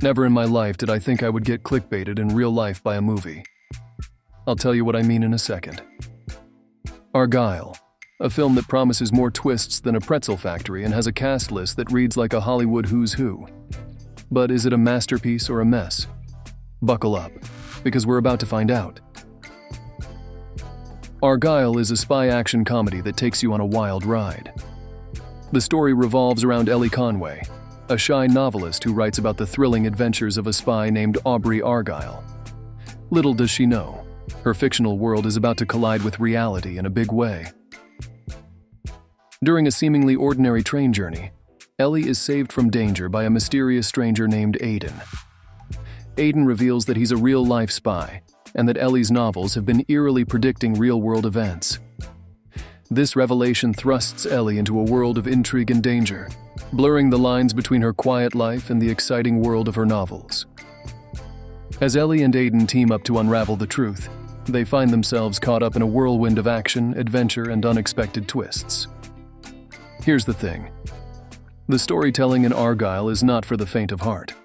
Never in my life did I think I would get clickbaited in real life by a movie. I'll tell you what I mean in a second. Argylle, a film that promises more twists than a pretzel factory and has a cast list that reads like a Hollywood who's who. But is it a masterpiece or a mess? Buckle up, because we're about to find out. Argylle is a spy action comedy that takes you on a wild ride. The story revolves around Elly Conway, a shy novelist who writes about the thrilling adventures of a spy named Aubrey Argylle. Little does she know, her fictional world is about to collide with reality in a big way. During a seemingly ordinary train journey, Elly is saved from danger by a mysterious stranger named Aidan. Aidan reveals that he's a real-life spy, and that Elly's novels have been eerily predicting real-world events. This revelation thrusts Elly into a world of intrigue and danger, blurring the lines between her quiet life and the exciting world of her novels. As Elly and Aidan team up to unravel the truth, they find themselves caught up in a whirlwind of action, adventure, and unexpected twists. Here's the thing. The storytelling in Argylle is not for the faint of heart.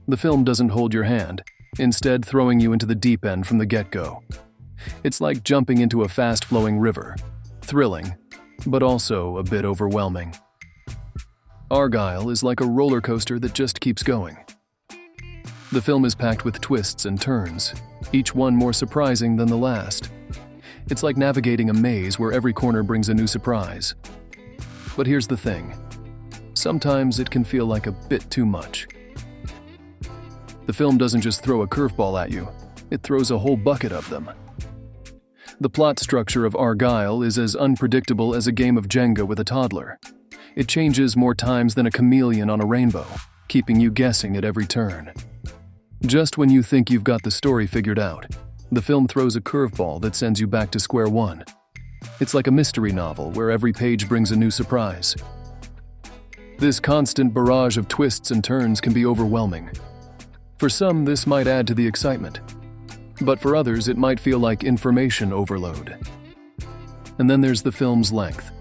The film doesn't hold your hand, instead throwing you into the deep end from the get-go. It's like jumping into a fast-flowing river, thrilling, but also a bit overwhelming. Argylle is like a roller coaster that just keeps going. The film is packed with twists and turns, each one more surprising than the last. It's like navigating a maze where every corner brings a new surprise. But here's the thing. Sometimes it can feel like a bit too much. The film doesn't just throw a curveball at you, it throws a whole bucket of them. The plot structure of Argylle is as unpredictable as a game of Jenga with a toddler. It changes more times than a chameleon on a rainbow, keeping you guessing at every turn. Just when you think you've got the story figured out, the film throws a curveball that sends you back to square one. It's like a mystery novel where every page brings a new surprise. This constant barrage of twists and turns can be overwhelming. For some, this might add to the excitement, but for others, it might feel like information overload. And then there's the film's length.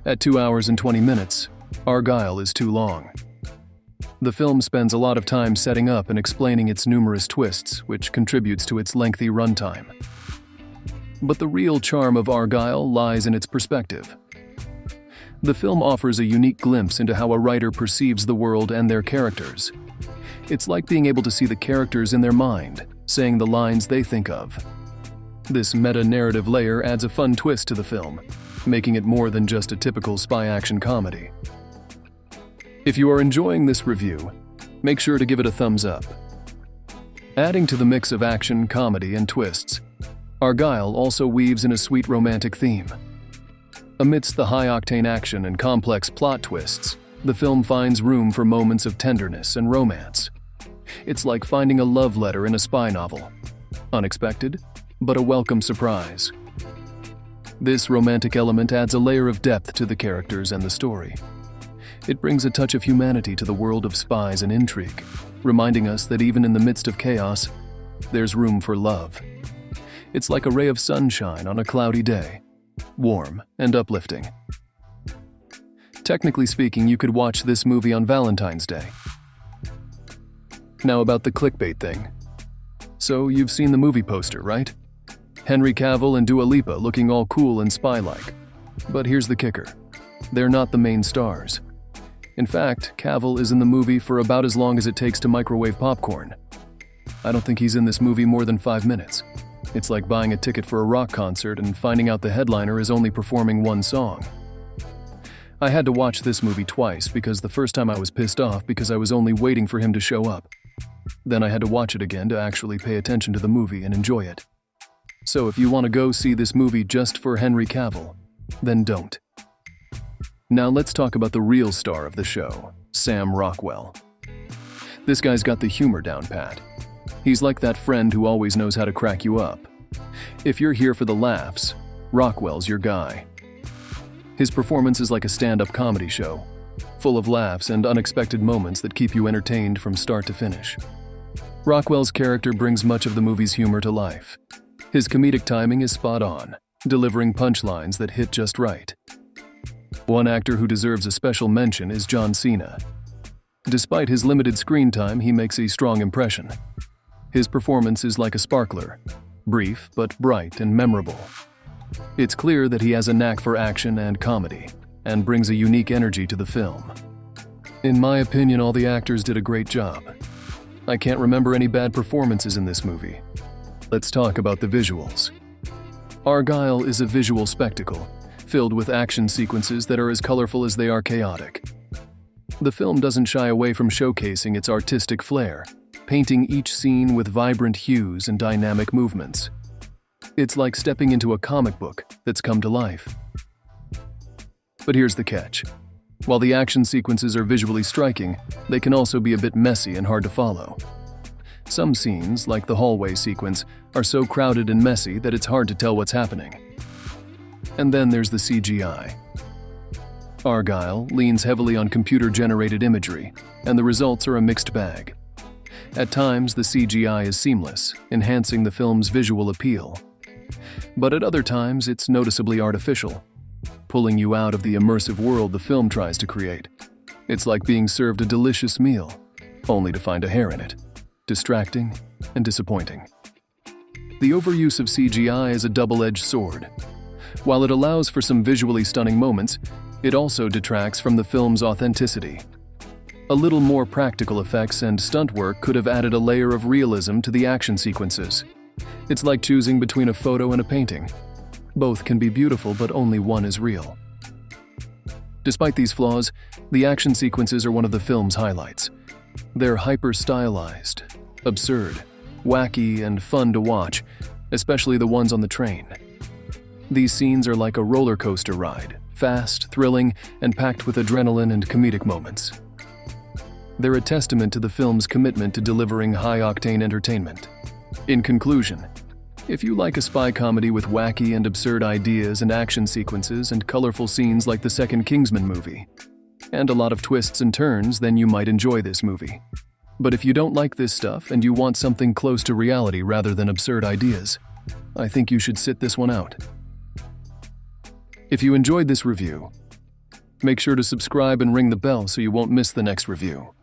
At 2 hours and 20 minutes, Argylle is too long. The film spends a lot of time setting up and explaining its numerous twists, which contributes to its lengthy runtime. But the real charm of Argylle lies in its perspective. The film offers a unique glimpse into how a writer perceives the world and their characters. It's like being able to see the characters in their mind, saying the lines they think of. This meta-narrative layer adds a fun twist to the film, making it more than just a typical spy action comedy. If you are enjoying this review, make sure to give it a thumbs up. Adding to the mix of action, comedy, and twists, Argylle also weaves in a sweet romantic theme. Amidst the high-octane action and complex plot twists, the film finds room for moments of tenderness and romance. It's like finding a love letter in a spy novel. Unexpected, but a welcome surprise. This romantic element adds a layer of depth to the characters and the story. It brings a touch of humanity to the world of spies and intrigue, reminding us that even in the midst of chaos, there's room for love. It's like a ray of sunshine on a cloudy day, warm and uplifting. Technically speaking, you could watch this movie on Valentine's Day. Now about the clickbait thing. So you've seen the movie poster, right? Henry Cavill and Dua Lipa looking all cool and spy-like. But here's the kicker. They're not the main stars. In fact, Cavill is in the movie for about as long as it takes to microwave popcorn. I don't think he's in this movie more than 5 minutes. It's like buying a ticket for a rock concert and finding out the headliner is only performing one song. I had to watch this movie twice because the first time I was pissed off because I was only waiting for him to show up. Then I had to watch it again to actually pay attention to the movie and enjoy it. So if you want to go see this movie just for Henry Cavill, then don't. Now let's talk about the real star of the show, Sam Rockwell. This guy's got the humor down pat. He's like that friend who always knows how to crack you up. If you're here for the laughs, Rockwell's your guy. His performance is like a stand-up comedy show, full of laughs and unexpected moments that keep you entertained from start to finish. Rockwell's character brings much of the movie's humor to life. His comedic timing is spot on, delivering punchlines that hit just right. One actor who deserves a special mention is Cena. Despite his limited screen time, he makes a strong impression. His performance is like a sparkler, brief but bright and memorable. It's clear that he has a knack for action and comedy, and brings a unique energy to the film. In my opinion, all the actors did a great job. I can't remember any bad performances in this movie. Let's talk about the visuals. Argylle is a visual spectacle, filled with action sequences that are as colorful as they are chaotic. The film doesn't shy away from showcasing its artistic flair, painting each scene with vibrant hues and dynamic movements. It's like stepping into a comic book that's come to life. But here's the catch. While the action sequences are visually striking, they can also be a bit messy and hard to follow. Some scenes, like the hallway sequence, are so crowded and messy that it's hard to tell what's happening. And then there's the CGI. Argylle leans heavily on computer-generated imagery, and the results are a mixed bag. At times, the CGI is seamless, enhancing the film's visual appeal. But at other times, it's noticeably artificial, pulling you out of the immersive world the film tries to create. It's like being served a delicious meal, only to find a hair in it. Distracting and disappointing. The overuse of CGI is a double-edged sword. While it allows for some visually stunning moments, it also detracts from the film's authenticity. A little more practical effects and stunt work could have added a layer of realism to the action sequences. It's like choosing between a photo and a painting. Both can be beautiful, but only one is real. Despite these flaws, the action sequences are one of the film's highlights. They're hyper-stylized, absurd, wacky, and fun to watch, especially the ones on the train. These scenes are like a roller coaster ride, fast, thrilling, and packed with adrenaline and comedic moments. They're a testament to the film's commitment to delivering high-octane entertainment. In conclusion, if you like a spy comedy with wacky and absurd ideas and action sequences and colorful scenes like the second Kingsman movie, and a lot of twists and turns, then you might enjoy this movie. But if you don't like this stuff and you want something close to reality rather than absurd ideas, I think you should sit this one out. If you enjoyed this review, make sure to subscribe and ring the bell so you won't miss the next review.